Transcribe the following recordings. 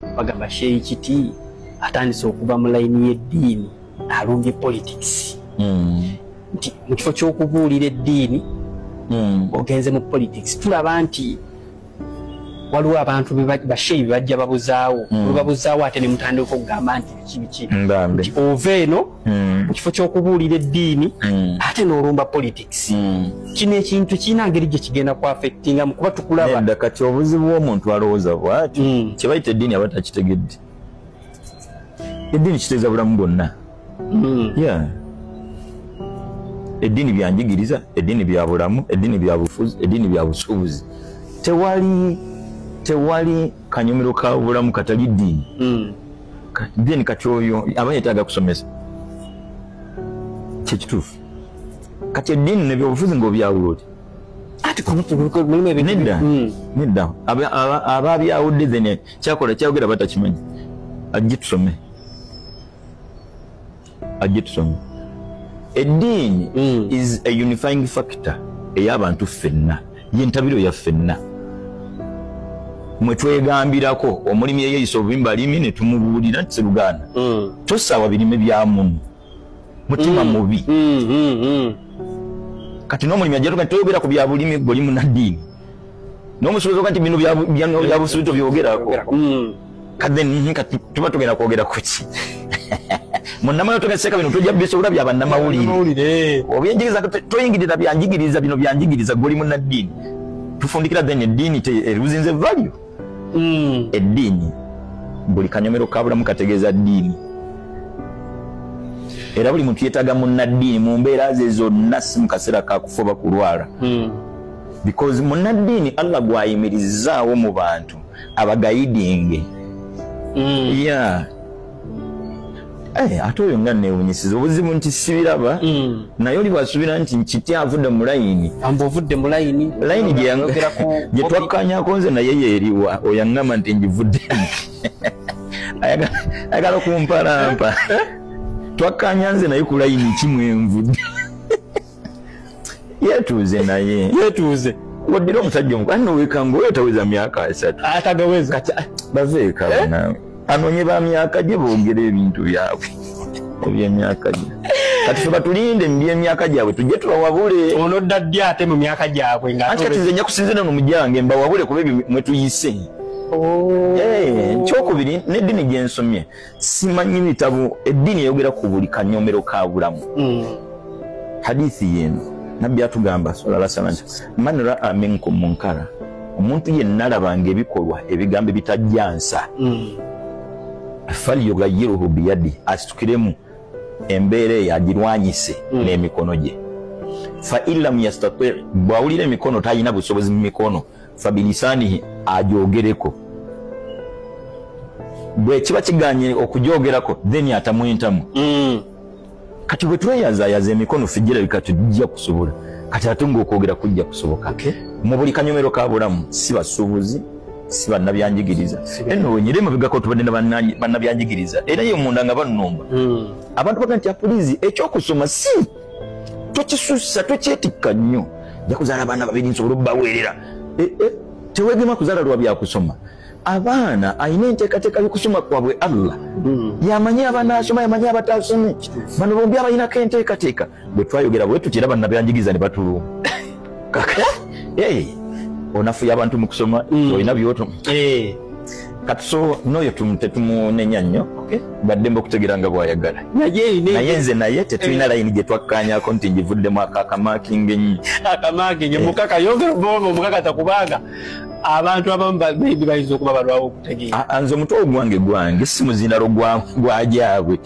bagamba Sheikh Kiti atandise okuva mu line y'eddiini alumbye politics. Nti mu kifo ky'okubuulira eddiini ogenze mu politics tulaba nti waliwo abantu basheyi bajja babuzaawo babuzaawo ate ne mutandika okugamba nti biki nti ova eno mu kifo ky'okubuulira eddiini ate n'olumba politics. Kino ekintu kirina ngeri gye kigenda ku affectinga mu kuba tukulaba nedda kati obuzibu bw'omuntu alowooza bw'ati kye bayita eddiini aba takitegedde. Eddiini kiteeza bulamu bwonna. Eddiini byanjigiriza, eddiini bya bulamu, eddiini bya bufuzi, eddiini bya busuubuzi. Tewali kanyomero ka bulamu katali ddiini. Then kati oyo aba yeetaaga kusomesa. Kye kituufu. Kati eddiini n'ebyobufuzi ng'obyawula nedda aba byawudde then kyakola kyayogera batakimanyi. Ajje tusome. Eddiini is a unifying factor ey'abantu ffenna, yentabiro ya ffenna. Mwe twegambirako omulimi yeeyisa obubimba alimi ne tumubuulira nti Seruganda tosaawa birime bya munno mutima mubi. Kati n'omulimi ajja tuga toyogera ku bya bulimi goli munaddiini n'omusuubuzi oga nti bino bya busuubuzi tobyogerako kati tuba tugenda kwogera ku ki? Munnamawulire togeseka bino tojja bisobola bya bannamawulire obyenjigiriza toyingirira byanjigiriza bino byanjigiriza goli munaddiini tufundikira then eddiini eruzinze value. Eddiini buli kanyomero ka bulamu kategeeza ddiini era buli muntu yeetaaga munnaddiini mu mbeera ze zonna si mu kaseera ka kufa oba kulwala because munnaddiini Allah gwayimirizaawo mu bantu abagayidinge. Ate oyo nga neewunyisiza obuzibu nti sibiraba naye oli bwasuubira nti Kiti avudde mu layini layini gye twakkanyako nze naye yeeriwa oyo aŋŋamba nti ngivuddemu ayagala okumpalampa twakkanya nze naye ku layini kimu envudde yeetuuze naye waddira omusajja omukulu anowekanga oyo taweza myaka 3 atagaweza baveeka nawe anoonye ba myaka gye boogera ebintu byabwe ebyemyaka gye kati fe batulinde mu byemyaka gyabwe tujje tubawabule onodda ddi ate mu myaka gyabwe anti kati nze nja kusinzira no mujjange mbawabule kuba ebyo mwe tuyise. Kyokubiri n'eddiini gye nsomye simanyi bitabo eddiini eyogera ku buli kanyomero ka bulamu. Hadithi yeno nabbi atugamba sallallahu alaihi wasallam man ra'a minkum munkara omuntu yenna alabanga ebikolwa ebigambo bitajjansa falyughayyirhu biyadi asitukiremu embeera eyo agirwanyise n'emikono gye fa illam yastati' bwawulira emikono talina busobozi mu mikono fa bilisanihi ajogereko bwe kiba kiganye okujyogerako then atamwentamu. Kati bwe tweyazayaza emikono figira bikati tujja kusobola kati ate ng'okwogera kujja kusoboka mu buli kanyomero ka bulamu si basuubuzi si bannabyanjigiriza eno wenyire mabigako tubadde na bannabyanjigiriza era ye munda nga bannumba abantu baga nti apulizi ekyokusoma si tokisusa tokyetikka nnyo nja kuzaala abaana babiri nsobola obbaweerera teweegema kuzaala lwa byakusoma. Abaana alina enteekateeka y'okusoma kwabwe Allah yamanyi abaana asoma yamanyi abatasome bano bombi abalinako enteekateeka bwe twayogera bwe tutira bannabyanjigiriza ne batuluma onafuya abantu mu kusoma olina byoto kati so n'oyo tetumunenya nnyo baddemba okutegeera nga bw'ayagala naye nze naye tetulina layini gye twakkanyako nti ngivuddemu akamakinga ennyo mukaka yogera boba omukakata kubanga abantu abamu bayinza okuba balwawo okutegeera nze omutwe gwange si muzindalo gwajaabwe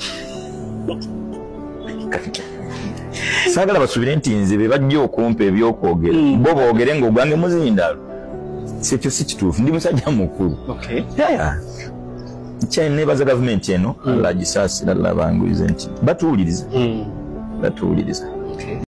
saagala basuubire nti nze be bajja okumpa ebyokwogera bo boogere ng'ogwange muzindalo sekyo si kituufu ndi musajja mukulu nebaza gavumenti eno Allah gisaasira Allah bangulize nti batuwuliriza